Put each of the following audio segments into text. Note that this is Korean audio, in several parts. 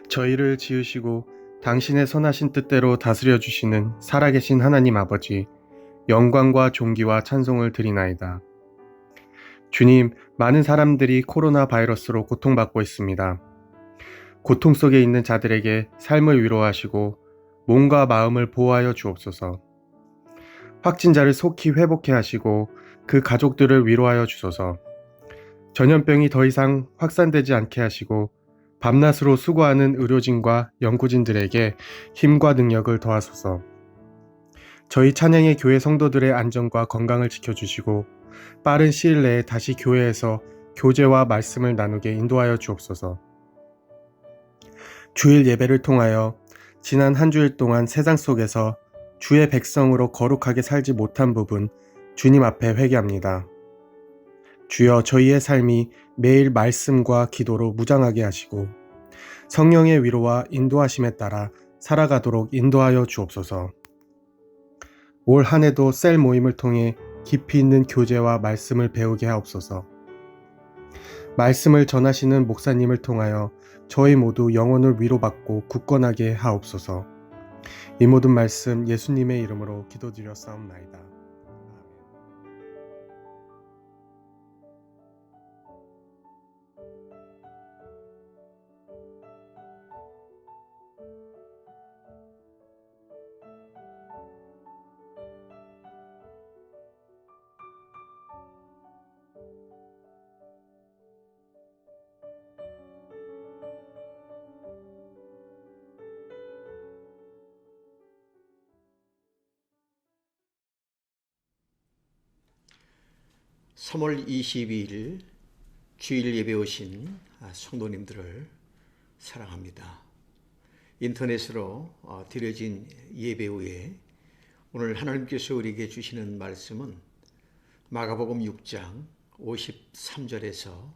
저희를 지으시고 당신의 선하신 뜻대로 다스려 주시는 살아계신 하나님 아버지, 영광과 존귀와 찬송을 드리나이다. 주님, 많은 사람들이 코로나 바이러스로 고통받고 있습니다. 고통 속에 있는 자들에게 삶을 위로하시고 몸과 마음을 보호하여 주옵소서. 확진자를 속히 회복해 하시고 그 가족들을 위로하여 주소서. 전염병이 더 이상 확산되지 않게 하시고 밤낮으로 수고하는 의료진과 연구진들에게 힘과 능력을 더하소서. 저희 찬양의 교회 성도들의 안전과 건강을 지켜주시고 빠른 시일 내에 다시 교회에서 교제와 말씀을 나누게 인도하여 주옵소서. 주일 예배를 통하여 지난 한 주일 동안 세상 속에서 주의 백성으로 거룩하게 살지 못한 부분 주님 앞에 회개합니다. 주여, 저희의 삶이 매일 말씀과 기도로 무장하게 하시고 성령의 위로와 인도하심에 따라 살아가도록 인도하여 주옵소서. 올 한 해도 셀 모임을 통해 깊이 있는 교제와 말씀을 배우게 하옵소서. 말씀을 전하시는 목사님을 통하여 저희 모두 영혼을 위로받고 굳건하게 하옵소서. 이 모든 말씀 예수님의 이름으로 기도드렸사옵나이다. 아멘. 3월 22일 주일 예배 오신 성도님들을 사랑합니다. 인터넷으로 드려진 예배 후에 오늘 하나님께서 우리에게 주시는 말씀은 마가복음 6장 53절에서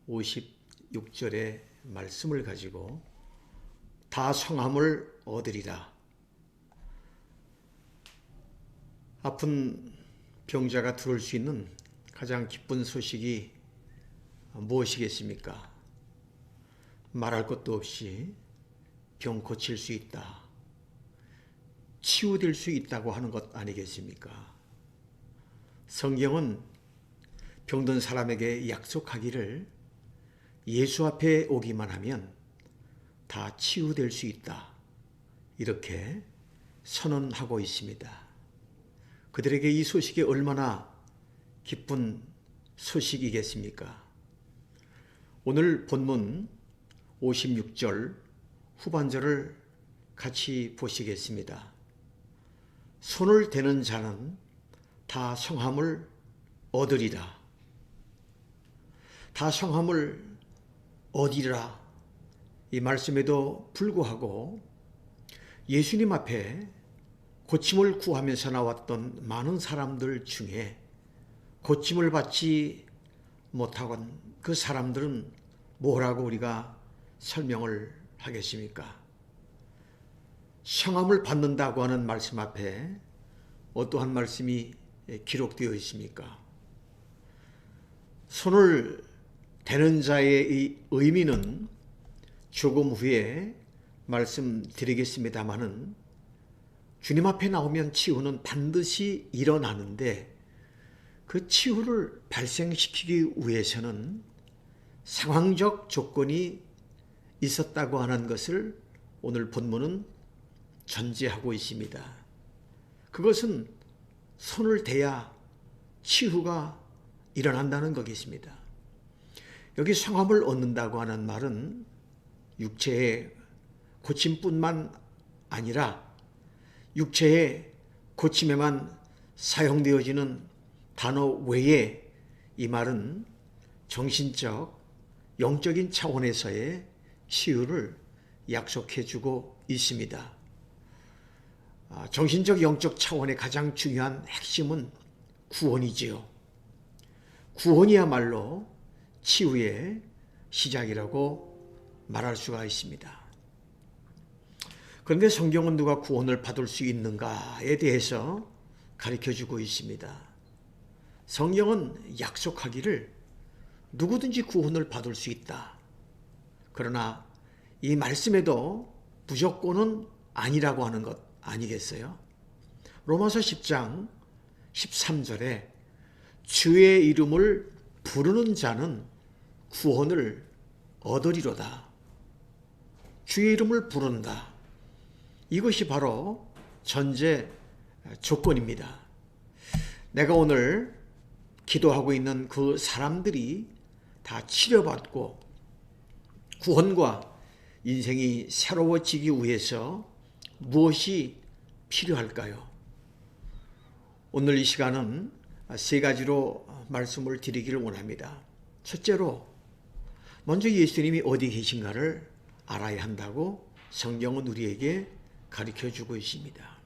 56절의 말씀을 가지고 다 성함을 얻으리라. 아픈 병자가 들을 수 있는 가장 기쁜 소식이 무엇이겠습니까? 말할 것도 없이 병 고칠 수 있다, 치유될 수 있다고 하는 것 아니겠습니까? 성경은 병든 사람에게 약속하기를 예수 앞에 오기만 하면 다 치유될 수 있다, 이렇게 선언하고 있습니다. 그들에게 이 소식이 얼마나 기쁜 소식이겠습니까? 오늘 본문 56절 후반절을 같이 보시겠습니다. 손을 대는 자는 다 성함을 얻으리라. 다 성함을 얻으리라. 이 말씀에도 불구하고 예수님 앞에 고침을 구하면서 나왔던 많은 사람들 중에 고침을 받지 못하고 그 사람들은 뭐라고 우리가 설명을 하겠습니까? 성함을 받는다고 하는 말씀 앞에 어떠한 말씀이 기록되어 있습니까? 손을 대는 자의 의미는 조금 후에 말씀드리겠습니다마는 주님 앞에 나오면 치유는 반드시 일어나는데 그 치유를 발생시키기 위해서는 상황적 조건이 있었다고 하는 것을 오늘 본문은 전제하고 있습니다. 그것은 손을 대야 치유가 일어난다는 것이겠습니다. 여기 성함을 얻는다고 하는 말은 육체의 고침뿐만 아니라 육체의 고침에만 사용되어지는 단어 외에 이 말은 정신적, 영적인 차원에서의 치유를 약속해주고 있습니다. 정신적, 영적 차원의 가장 중요한 핵심은 구원이지요. 구원이야말로 치유의 시작이라고 말할 수가 있습니다. 그런데 성경은 누가 구원을 받을 수 있는가에 대해서 가르쳐주고 있습니다. 성경은 약속하기를 누구든지 구원을 받을 수 있다. 그러나 이 말씀에도 무조건은 아니라고 하는 것 아니겠어요? 로마서 10장 13절에 주의 이름을 부르는 자는 구원을 얻으리로다. 주의 이름을 부른다. 이것이 바로 전제 조건입니다. 내가 오늘 기도하고 있는 그 사람들이 다 치료받고 구원과 인생이 새로워지기 위해서 무엇이 필요할까요? 오늘 이 시간은 세 가지로 말씀을 드리기를 원합니다. 첫째로 먼저 예수님이 어디 계신가를 알아야 한다고 성경은 우리에게 가르쳐주고 있습니다.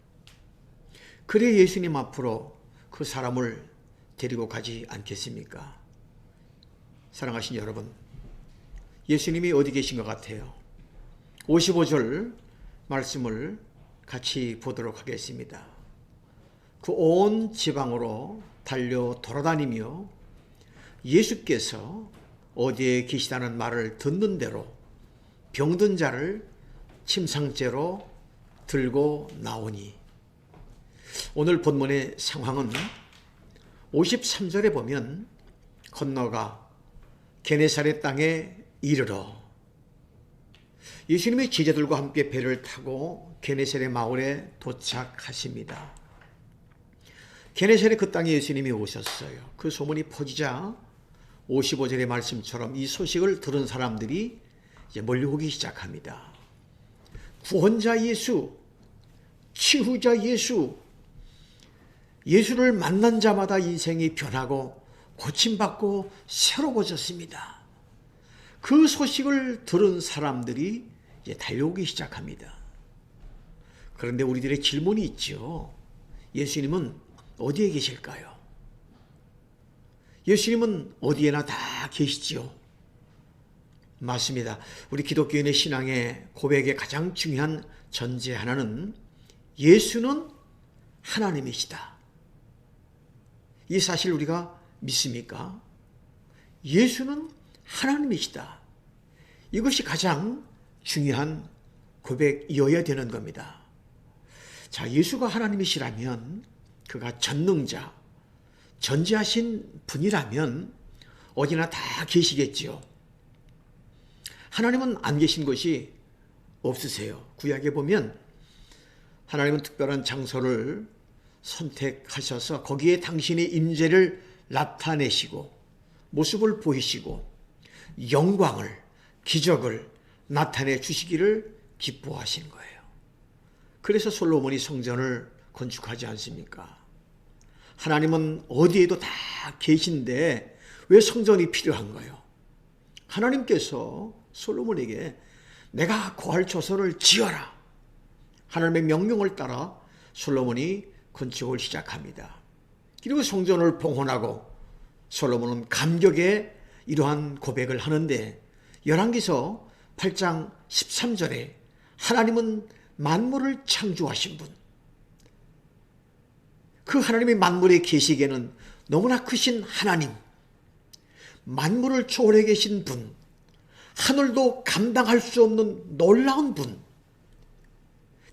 그래 예수님 앞으로 그 사람을 데리고 가지 않겠습니까? 사랑하신 여러분, 예수님이 어디 계신 것 같아요? 55절 말씀을 같이 보도록 하겠습니다. 그 온 지방으로 달려 돌아다니며 예수께서 어디에 계시다는 말을 듣는 대로 병든 자를 침상째로 들고 나오니, 오늘 본문의 상황은 53절에 보면 건너가 게네사렛 땅에 이르러 예수님의 제자들과 함께 배를 타고 게네사렛 마을에 도착하십니다. 게네사렛 그 땅에 예수님이 오셨어요. 그 소문이 퍼지자 55절의 말씀처럼 이 소식을 들은 사람들이 이제 몰려오기 시작합니다. 구원자 예수, 치유자 예수, 예수를 만난 자마다 인생이 변하고 고침받고 새로워졌습니다. 그 소식을 들은 사람들이 이제 달려오기 시작합니다. 그런데 우리들의 질문이 있죠. 예수님은 어디에 계실까요? 예수님은 어디에나 다 계시지요. 맞습니다. 우리 기독교인의 신앙의 고백의 가장 중요한 전제 하나는 예수는 하나님이시다. 이 사실 우리가 믿습니까? 예수는 하나님이시다. 이것이 가장 중요한 고백이어야 되는 겁니다. 자, 예수가 하나님이시라면, 그가 전능자, 전지하신 분이라면 어디나 다 계시겠지요. 하나님은 안 계신 것이 없으세요. 구약에 보면 하나님은 특별한 장소를 선택하셔서 거기에 당신의 임재를 나타내시고 모습을 보이시고 영광을, 기적을 나타내 주시기를 기뻐하신 거예요. 그래서 솔로몬이 성전을 건축하지 않습니까? 하나님은 어디에도 다 계신데 왜 성전이 필요한 거예요? 하나님께서 솔로몬에게 내가 거할 조서를 지어라, 하나님의 명령을 따라 솔로몬이 건축을 시작합니다. 그리고 성전을 봉헌하고 솔로몬은 감격에 이러한 고백을 하는데, 열왕기서 8장 13절에 하나님은 만물을 창조하신 분, 그 하나님의 만물에 계시기에는 너무나 크신 하나님, 만물을 초월해 계신 분, 하늘도 감당할 수 없는 놀라운 분,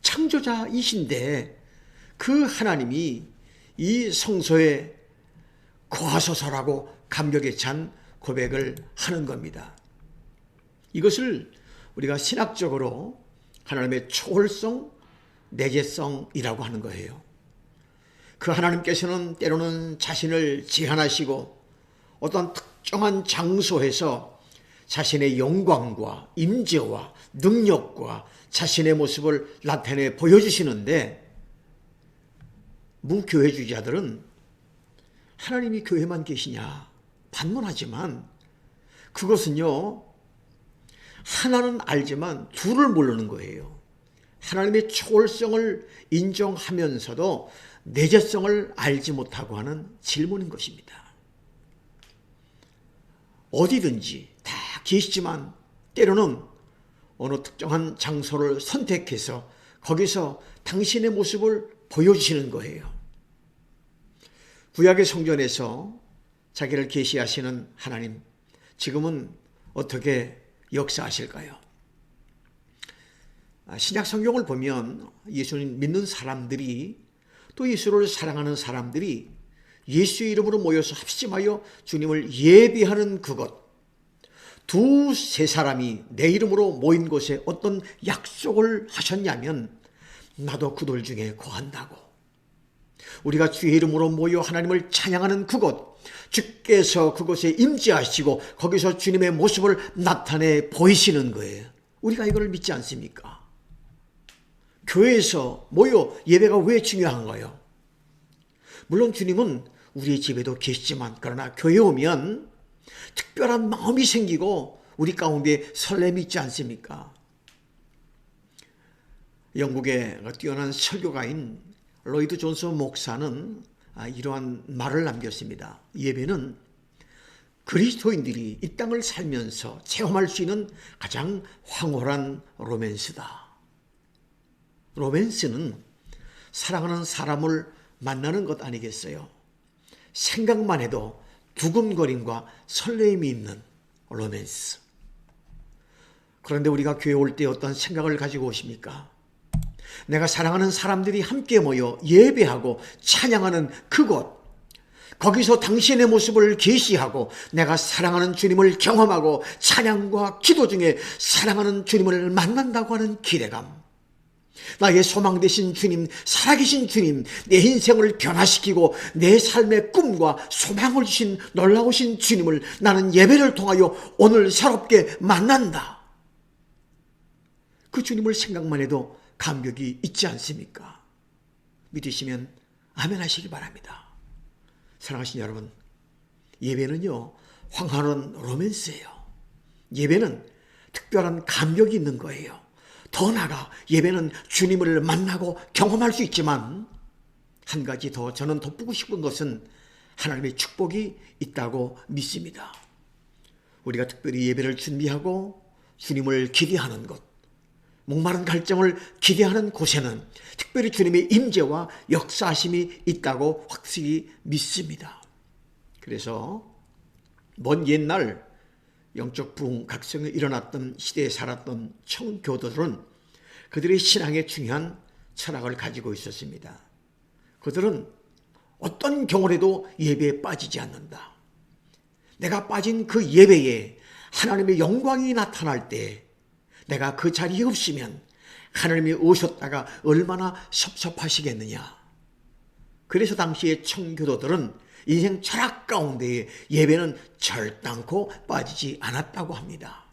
창조자이신데 그 하나님이 이 성소에 거하소서라고 감격에 찬 고백을 하는 겁니다. 이것을 우리가 신학적으로 하나님의 초월성, 내재성이라고 하는 거예요. 그 하나님께서는 때로는 자신을 제한하시고 어떤 특정한 장소에서 자신의 영광과 임재와 능력과 자신의 모습을 나타내 보여주시는데, 무교회주의자들은 하나님이 교회만 계시냐 반문하지만, 그것은요, 하나는 알지만 둘을 모르는 거예요. 하나님의 초월성을 인정하면서도 내재성을 알지 못하고 하는 질문인 것입니다. 어디든지 다 계시지만 때로는 어느 특정한 장소를 선택해서 거기서 당신의 모습을 보여주시는 거예요. 구약의 성전에서 자기를 계시하시는 하나님, 지금은 어떻게 역사하실까요? 신약 성경을 보면 예수님 믿는 사람들이 또 예수를 사랑하는 사람들이 예수의 이름으로 모여서 합심하여 주님을 예배하는 그것, 두세 사람이 내 이름으로 모인 곳에 어떤 약속을 하셨냐면 나도 그들 중에 거한다고. 우리가 주의 이름으로 모여 하나님을 찬양하는 그곳, 주께서 그곳에 임재하시고 거기서 주님의 모습을 나타내 보이시는 거예요. 우리가 이걸 믿지 않습니까? 교회에서 모여 예배가 왜 중요한가요? 물론 주님은 우리의 집에도 계시지만 그러나 교회에 오면 특별한 마음이 생기고 우리 가운데 설렘이 있지 않습니까? 영국의 뛰어난 설교가인 로이드 존스 목사는 이러한 말을 남겼습니다. 예배는 그리스도인들이 이 땅을 살면서 체험할 수 있는 가장 황홀한 로맨스다. 로맨스는 사랑하는 사람을 만나는 것 아니겠어요? 생각만 해도 두근거림과 설렘이 있는 로맨스. 그런데 우리가 교회 올 때 어떤 생각을 가지고 오십니까? 내가 사랑하는 사람들이 함께 모여 예배하고 찬양하는 그곳, 거기서 당신의 모습을 계시하고 내가 사랑하는 주님을 경험하고 찬양과 기도 중에 사랑하는 주님을 만난다고 하는 기대감, 나의 소망 되신 주님, 살아계신 주님, 내 인생을 변화시키고 내 삶의 꿈과 소망을 주신 놀라우신 주님을 나는 예배를 통하여 오늘 새롭게 만난다. 그 주님을 생각만 해도 감격이 있지 않습니까? 믿으시면 아멘 하시기 바랍니다. 사랑하신 여러분, 예배는요 황홀한 로맨스예요. 예배는 특별한 감격이 있는 거예요. 더 나아가 예배는 주님을 만나고 경험할 수 있지만 한 가지 더 저는 덧붙이고 싶은 것은 하나님의 축복이 있다고 믿습니다. 우리가 특별히 예배를 준비하고 주님을 기대하는 것, 목마른 갈증을 기대하는 곳에는 특별히 주님의 임재와 역사하심이 있다고 확실히 믿습니다. 그래서 먼 옛날 영적 부흥각성이 일어났던 시대에 살았던 청교도들은 그들의 신앙에 중요한 철학을 가지고 있었습니다. 그들은 어떤 경우라도 예배에 빠지지 않는다. 내가 빠진 그 예배에 하나님의 영광이 나타날 때 내가 그 자리에 없으면 하나님이 오셨다가 얼마나 섭섭하시겠느냐. 그래서 당시의 청교도들은 인생 철학 가운데에 예배는 절단코 빠지지 않았다고 합니다.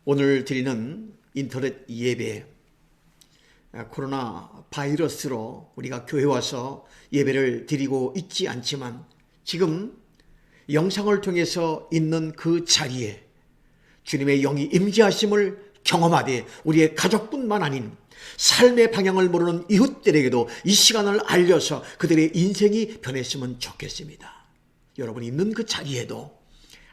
오늘 드리는 인터넷 예배, 코로나 바이러스로 우리가 교회 와서 예배를 드리고 있지 않지만 지금 영상을 통해서 있는 그 자리에 주님의 영이 임재하심을 경험하되 우리의 가족뿐만 아닌 삶의 방향을 모르는 이웃들에게도 이 시간을 알려서 그들의 인생이 변했으면 좋겠습니다. 여러분이 있는 그 자리에도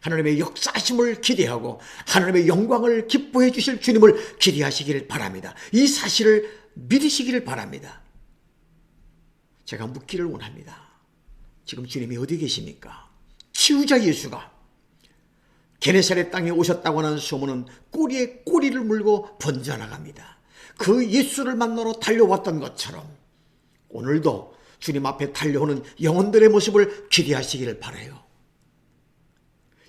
하나님의 역사하심을 기대하고 하나님의 영광을 기뻐해 주실 주님을 기대하시기를 바랍니다. 이 사실을 믿으시기를 바랍니다. 제가 묻기를 원합니다. 지금 주님이 어디 계십니까? 치유자 예수가 게네사렛 땅에 오셨다고 하는 소문은 꼬리에 꼬리를 물고 번져나갑니다. 그 예수를 만나러 달려왔던 것처럼 오늘도 주님 앞에 달려오는 영혼들의 모습을 기대하시기를 바라요.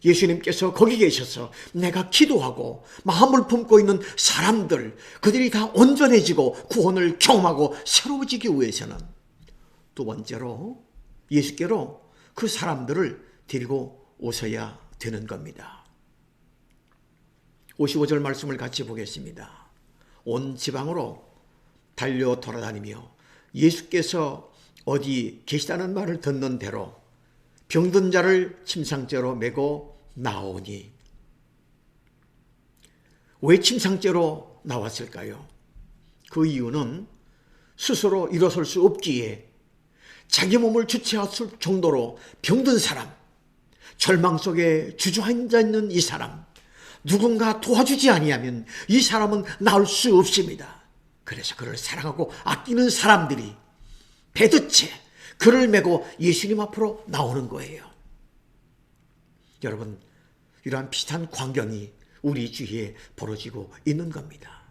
예수님께서 거기 계셔서 내가 기도하고 마음을 품고 있는 사람들, 그들이 다 온전해지고 구원을 경험하고 새로워지기 위해서는 두 번째로 예수께로 그 사람들을 데리고 오셔야 되는 겁니다. 55절 말씀을 같이 보겠습니다. 온 지방으로 달려 돌아다니며 예수께서 어디 계시다는 말을 듣는 대로 병든 자를 침상째로 메고 나오니. 왜 침상째로 나왔을까요? 그 이유는 스스로 일어설 수 없기에 자기 몸을 주체할 정도로 병든 사람, 절망 속에 주저앉아 있는 이 사람, 누군가 도와주지 아니하면 이 사람은 나을 수 없습니다. 그래서 그를 사랑하고 아끼는 사람들이 배드채 그를 메고 예수님 앞으로 나오는 거예요. 여러분, 이러한 비슷한 광경이 우리 주위에 벌어지고 있는 겁니다.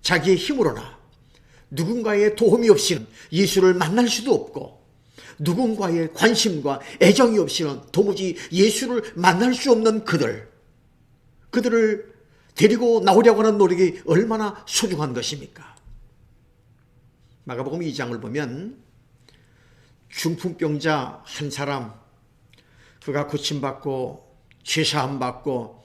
자기의 힘으로나 누군가의 도움이 없이는 예수를 만날 수도 없고, 누군가의 관심과 애정이 없이는 도무지 예수를 만날 수 없는 그들을 데리고 나오려고 하는 노력이 얼마나 소중한 것입니까? 마가복음 2장을 보면 중풍병자 한 사람, 그가 고침받고 죄사함받고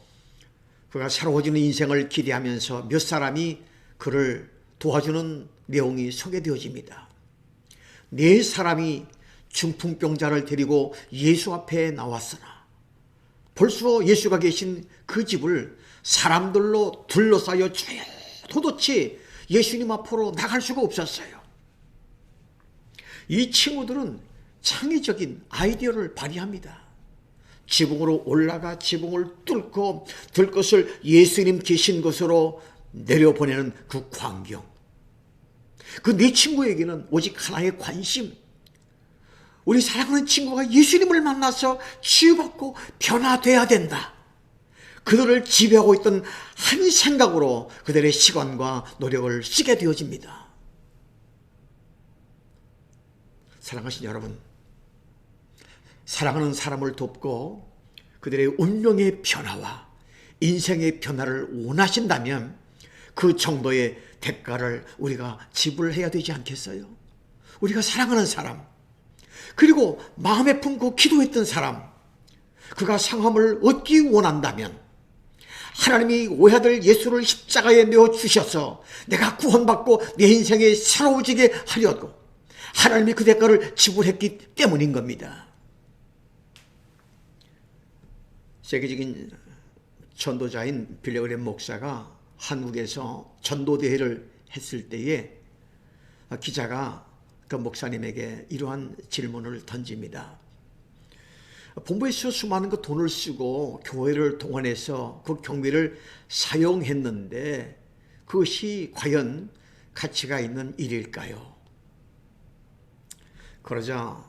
그가 새로워지는 인생을 기대하면서 몇 사람이 그를 도와주는 내용이 소개되어집니다. 네 사람이 중풍병자를 데리고 예수 앞에 나왔으나 벌써 예수가 계신 그 집을 사람들로 둘러싸여 도대체 예수님 앞으로 나갈 수가 없었어요. 이 친구들은 창의적인 아이디어를 발휘합니다. 지붕으로 올라가 지붕을 뚫고 들것을 예수님 계신 곳으로 내려보내는 그 광경. 그 네 친구에게는 오직 하나의 관심. 우리 사랑하는 친구가 예수님을 만나서 치유받고 변화돼야 된다. 그들을 지배하고 있던 한 생각으로 그들의 시간과 노력을 쓰게 되어집니다. 사랑하신 여러분, 사랑하는 사람을 돕고 그들의 운명의 변화와 인생의 변화를 원하신다면 그 정도의 대가를 우리가 지불해야 되지 않겠어요? 우리가 사랑하는 사람, 그리고 마음에 품고 기도했던 사람, 그가 상함을 얻기 원한다면 하나님이 오해될 예수를 십자가에 내어주셔서 내가 구원받고 내 인생이 새로워지게 하려고 하나님이 그 대가를 지불했기 때문인 겁니다. 세계적인 전도자인 빌리그램 목사가 한국에서 전도대회를 했을 때에 기자가 그 목사님에게 이러한 질문을 던집니다. 본부에서 수많은 그 돈을 쓰고 교회를 동원해서 그 경비를 사용했는데 그것이 과연 가치가 있는 일일까요? 그러자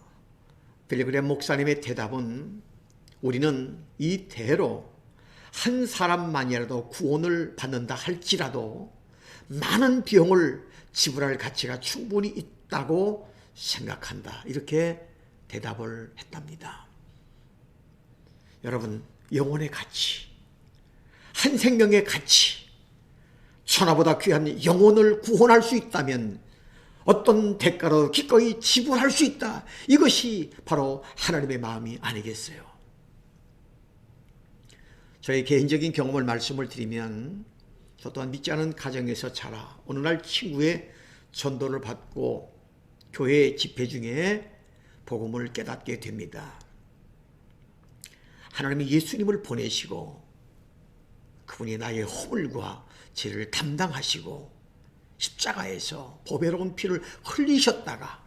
빌리그램 목사님의 대답은 우리는 이 대로 한 사람만이라도 구원을 받는다 할지라도 많은 비용을 지불할 가치가 충분히 있다고 생각한다. 이렇게 대답을 했답니다. 여러분, 영혼의 가치, 한 생명의 가치, 천하보다 귀한 영혼을 구원할 수 있다면 어떤 대가로 기꺼이 지불할 수 있다. 이것이 바로 하나님의 마음이 아니겠어요? 저의 개인적인 경험을 말씀을 드리면 저 또한 믿지 않은 가정에서 자라 어느 날 친구의 전도를 받고 교회 집회 중에 복음을 깨닫게 됩니다. 하나님이 예수님을 보내시고 그분이 나의 허물과 죄를 담당하시고 십자가에서 보배로운 피를 흘리셨다가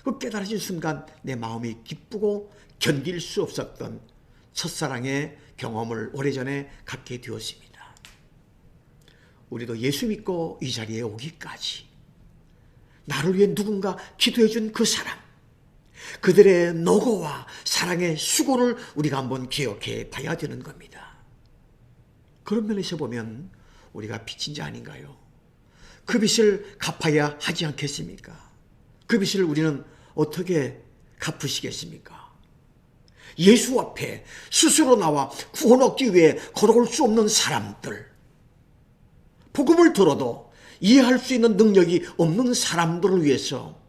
그 깨달아진 순간 내 마음이 기쁘고 견딜 수 없었던 첫사랑의 경험을 오래전에 갖게 되었습니다. 우리도 예수 믿고 이 자리에 오기까지 나를 위해 누군가 기도해 준 그 사람, 그들의 노고와 사랑의 수고를 우리가 한번 기억해 봐야 되는 겁니다. 그런 면에서 보면 우리가 빚진 자 아닌가요? 그 빚을 갚아야 하지 않겠습니까? 그 빚을 우리는 어떻게 갚으시겠습니까? 예수 앞에 스스로 나와 구원 얻기 위해 걸어올 수 없는 사람들, 복음을 들어도 이해할 수 있는 능력이 없는 사람들을 위해서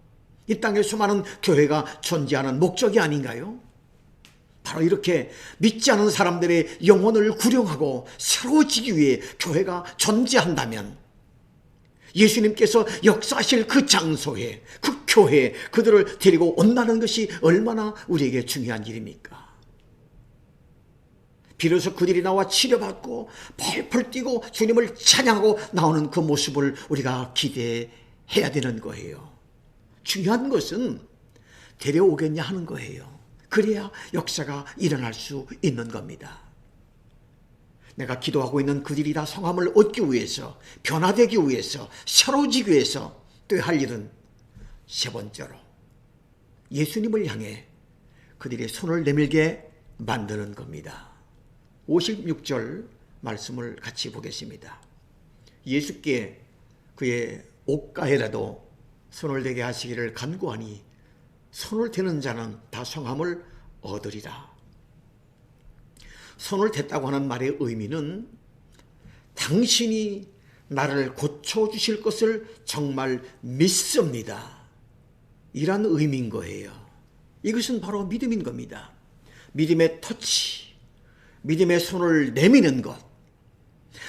이 땅에 수많은 교회가 존재하는 목적이 아닌가요? 바로 이렇게 믿지 않은 사람들의 영혼을 구령하고 새로워지기 위해 교회가 존재한다면 예수님께서 역사하실 그 장소에, 그 교회에 그들을 데리고 온다는 것이 얼마나 우리에게 중요한 일입니까? 비로소 그들이 나와 치료받고 펄펄 뛰고 주님을 찬양하고 나오는 그 모습을 우리가 기대해야 되는 거예요. 중요한 것은 데려오겠냐 하는 거예요. 그래야 역사가 일어날 수 있는 겁니다. 내가 기도하고 있는 그들이 다 성함을 얻기 위해서, 변화되기 위해서, 새로워지기 위해서 또 할 일은 세 번째로 예수님을 향해 그들의 손을 내밀게 만드는 겁니다. 56절 말씀을 같이 보겠습니다. 예수께 그의 옷가에라도 손을 대게 하시기를 간구하니 손을 대는 자는 다 성함을 얻으리라. 손을 댔다고 하는 말의 의미는 당신이 나를 고쳐주실 것을 정말 믿습니다. 이란 의미인 거예요. 이것은 바로 믿음인 겁니다. 믿음의 터치, 믿음의 손을 내미는 것.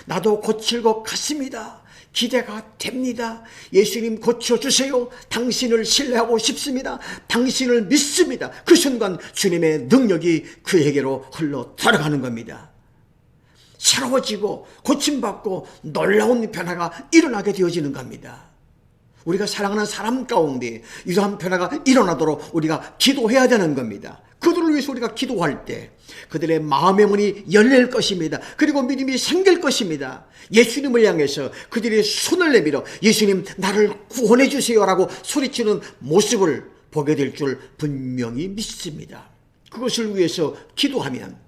나도 고칠 것 같습니다. 기대가 됩니다. 예수님 고쳐주세요. 당신을 신뢰하고 싶습니다. 당신을 믿습니다. 그 순간 주님의 능력이 그에게로 흘러 들어가는 겁니다. 새로워지고 고침받고 놀라운 변화가 일어나게 되어지는 겁니다. 우리가 사랑하는 사람 가운데 이러한 변화가 일어나도록 우리가 기도해야 되는 겁니다. 그들을 위해서 우리가 기도할 때 그들의 마음의 문이 열릴 것입니다. 그리고 믿음이 생길 것입니다. 예수님을 향해서 그들이 손을 내밀어 예수님 나를 구원해 주세요라고 소리치는 모습을 보게 될 줄 분명히 믿습니다. 그것을 위해서 기도하면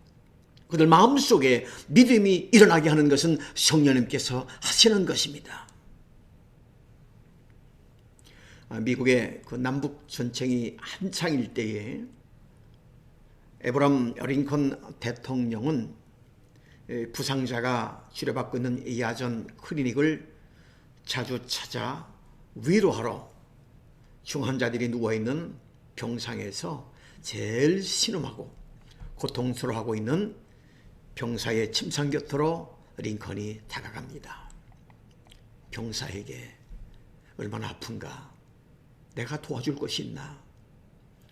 그들 마음속에 믿음이 일어나게 하는 것은 성령님께서 하시는 것입니다. 미국의 그 남북 전쟁이 한창일 때에 에브람 링컨 대통령은 부상자가 치료받고 있는 야전 클리닉을 자주 찾아 위로하러 중환자들이 누워있는 병상에서 제일 신음하고 고통스러워하고 있는 병사의 침상 곁으로 링컨이 다가갑니다. 병사에게 얼마나 아픈가, 내가 도와줄 것이 있나.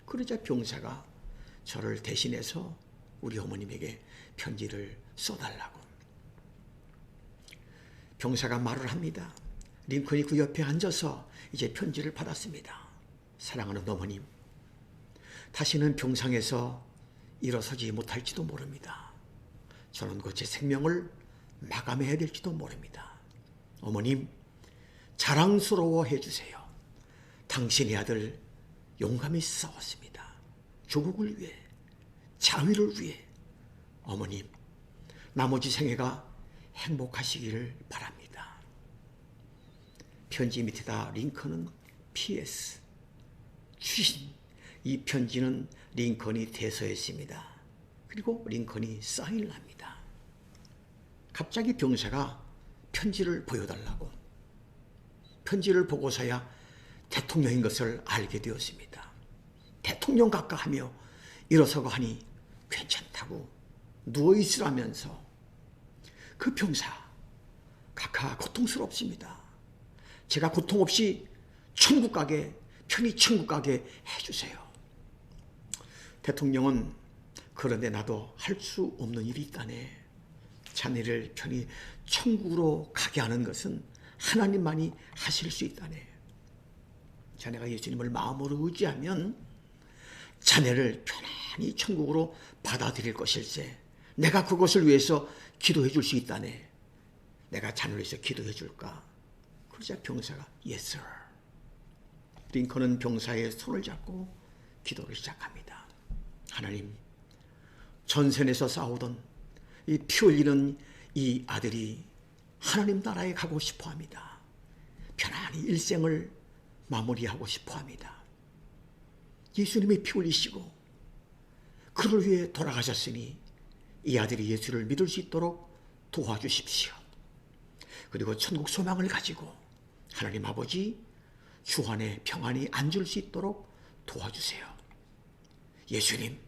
그러자 병사가 저를 대신해서 우리 어머님에게 편지를 써달라고. 병사가 말을 합니다. 링컨이 그 옆에 앉아서 이제 편지를 받았습니다. 사랑하는 어머님, 다시는 병상에서 일어서지 못할지도 모릅니다. 저는 곧 제 생명을 마감해야 될지도 모릅니다. 어머님, 자랑스러워해 주세요. 당신의 아들 용감히 싸웠습니다. 조국을 위해, 자유를 위해. 어머님, 나머지 생애가 행복하시기를 바랍니다. 편지 밑에다 링컨은 PS, 추신. 이 편지는 링컨이 대서했습니다. 그리고 링컨이 사인을 합니다. 갑자기 병사가 편지를 보여달라고. 편지를 보고서야 대통령인 것을 알게 되었습니다. 대통령 같까 하며 일어서고 하니 괜찮다고 누워있으라면서. 그 병사 각하 고통스럽습니다. 제가 고통 없이 천국 가게, 편히 천국 가게 해주세요. 대통령은 그런데 나도 할 수 없는 일이 있다네. 자네를 편히 천국으로 가게 하는 것은 하나님만이 하실 수 있다네. 자네가 예수님을 마음으로 의지하면 자네를 편안히 천국으로 받아들일 것일세. 내가 그것을 위해서 기도해 줄 수 있다네. 내가 자네를 위해서 기도해 줄까? 그러자 병사가 Yes, sir. 링컨은 병사의 손을 잡고 기도를 시작합니다. 하나님, 전선에서 싸우던 이 피 흘리는 이 아들이 하나님 나라에 가고 싶어 합니다. 편안히 일생을 마무리하고 싶어 합니다. 예수님이 피 흘리시고 그를 위해 돌아가셨으니 이 아들이 예수를 믿을 수 있도록 도와주십시오. 그리고 천국 소망을 가지고 하나님 아버지 주 안에 평안히 앉을 수 있도록 도와주세요. 예수님,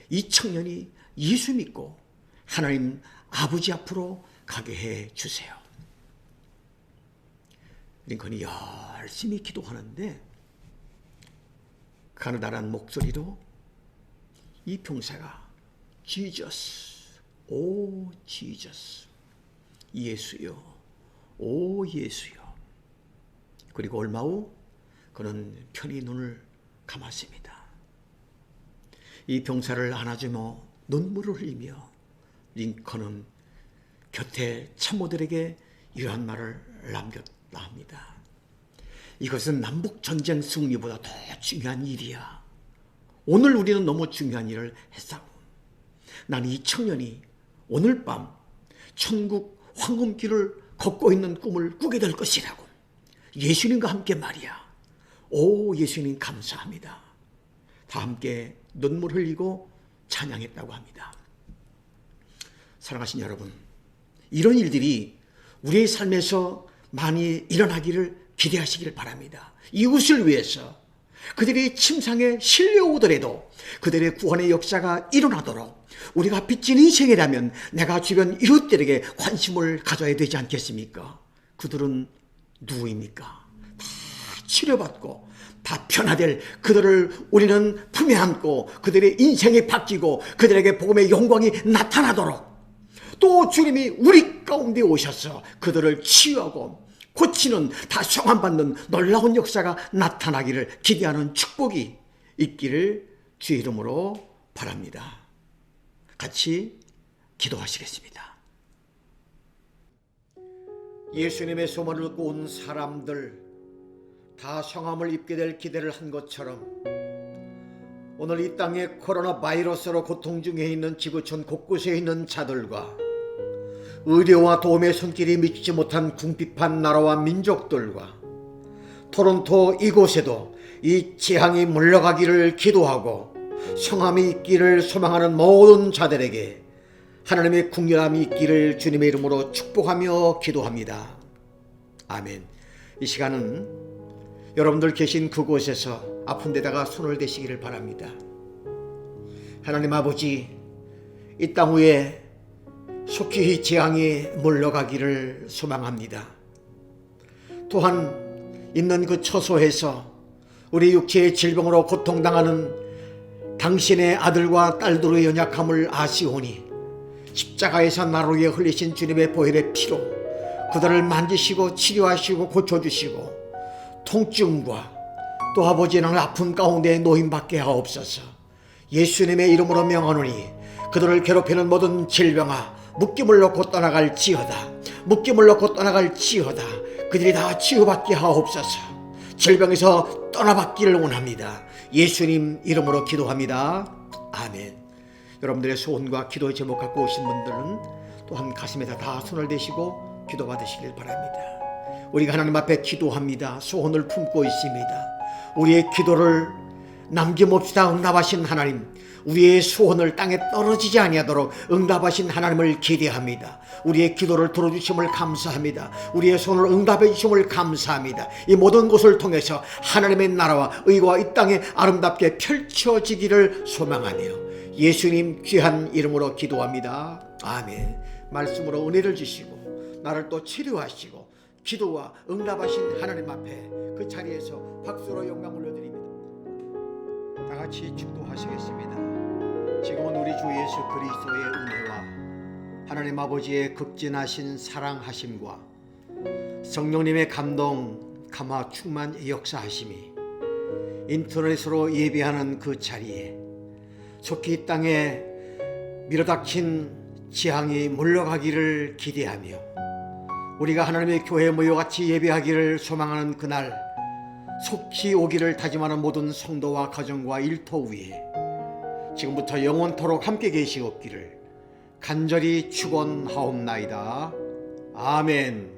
이 청년이 예수 믿고 하나님 아버지 앞으로 가게 해 주세요. 링컨이 열심히 기도하는데 가느다란 목소리로 이 병사가 지저스, 오 지저스, 예수요, 오 예수요. 그리고 얼마 후 그는 편히 눈을 감았습니다. 이 병사를 안아주며 눈물을 흘리며 링컨은 곁에 참모들에게 이러한 말을 남겼다 합니다. 이것은 남북전쟁 승리보다 더 중요한 일이야. 오늘 우리는 너무 중요한 일을 했다고. 난 이 청년이 오늘 밤 천국 황금길을 걷고 있는 꿈을 꾸게 될 것이라고. 예수님과 함께 말이야. 오, 예수님 감사합니다. 다 함께 눈물 흘리고 찬양했다고 합니다. 사랑하신 여러분, 이런 일들이 우리의 삶에서 많이 일어나기를 기대하시길 바랍니다. 이웃을 위해서 그들의 침상에 실려오더라도 그들의 구원의 역사가 일어나도록 우리가 빚진 인생이라면 내가 주변 이웃들에게 관심을 가져야 되지 않겠습니까? 그들은 누구입니까? 다 치료받고 다 변화될 그들을 우리는 품에 안고 그들의 인생이 바뀌고 그들에게 복음의 영광이 나타나도록 또 주님이 우리 가운데 오셔서 그들을 치유하고 고치는, 다 성함받는 놀라운 역사가 나타나기를 기대하는 축복이 있기를 주의 이름으로 바랍니다. 같이 기도하시겠습니다. 예수님의 소문을 듣고 온 사람들 다 성함을 입게 될 기대를 한 것처럼 오늘 이 땅에 코로나 바이러스로 고통 중에 있는 지구촌 곳곳에 있는 자들과 의료와 도움의 손길이 미치지 못한 궁핍한 나라와 민족들과 토론토 이곳에도 이 재앙이 물러가기를 기도하고 성함이 있기를 소망하는 모든 자들에게 하나님의 궁휼함이 있기를 주님의 이름으로 축복하며 기도합니다. 아멘. 이 시간은 여러분들 계신 그곳에서 아픈 데다가 손을 대시기를 바랍니다. 하나님 아버지, 이 땅 위에 속히 재앙이 물러가기를 소망합니다. 또한 있는 그 처소에서 우리 육체의 질병으로 고통당하는 당신의 아들과 딸들의 연약함을 아시오니 십자가에서 나를 위해 흘리신 주님의 보혈의 피로 그들을 만지시고 치료하시고 고쳐주시고 통증과 또 아버지는 아픔 가운데 노임받게 하옵소서. 예수님의 이름으로 명하노니 그들을 괴롭히는 모든 질병아 묶임을 놓고 떠나갈지어다. 묶임을 놓고 떠나갈지어다. 그들이 다 치유받게 하옵소서. 질병에서 떠나받기를 원합니다. 예수님 이름으로 기도합니다. 아멘. 여러분들의 소원과 기도의 제목 갖고 오신 분들은 또한 가슴에다 다 손을 대시고 기도 받으시길 바랍니다. 우리가 하나님 앞에 기도합니다. 소원을 품고 있습니다. 우리의 기도를 남김없이 다 응답하신 하나님, 우리의 소원을 땅에 떨어지지 아니하도록 응답하신 하나님을 기대합니다. 우리의 기도를 들어주심을 감사합니다. 우리의 소원을 응답해 주심을 감사합니다. 이 모든 것을 통해서 하나님의 나라와 의와 이 땅에 아름답게 펼쳐지기를 소망하며 예수님 귀한 이름으로 기도합니다. 아멘. 말씀으로 은혜를 주시고 나를 또 치료하시고 기도와 응답하신 하나님 앞에 그 자리에서 박수로 영광 올려드립니다. 다 같이 축도하시겠습니다. 지금은 우리 주 예수 그리스도의 은혜와 하나님 아버지의 극진하신 사랑하심과 성령님의 감동, 감화, 충만 역사하심이 인터넷으로 예배하는 그 자리에 속히 이 땅에 밀어닥친 재앙이 물러가기를 기대하며 우리가 하나님의 교회에 모여 같이 예배하기를 소망하는 그날 속히 오기를 다짐하는 모든 성도와 가정과 일터 위에 지금부터 영원토록 함께 계시옵기를 간절히 축원하옵나이다. 아멘.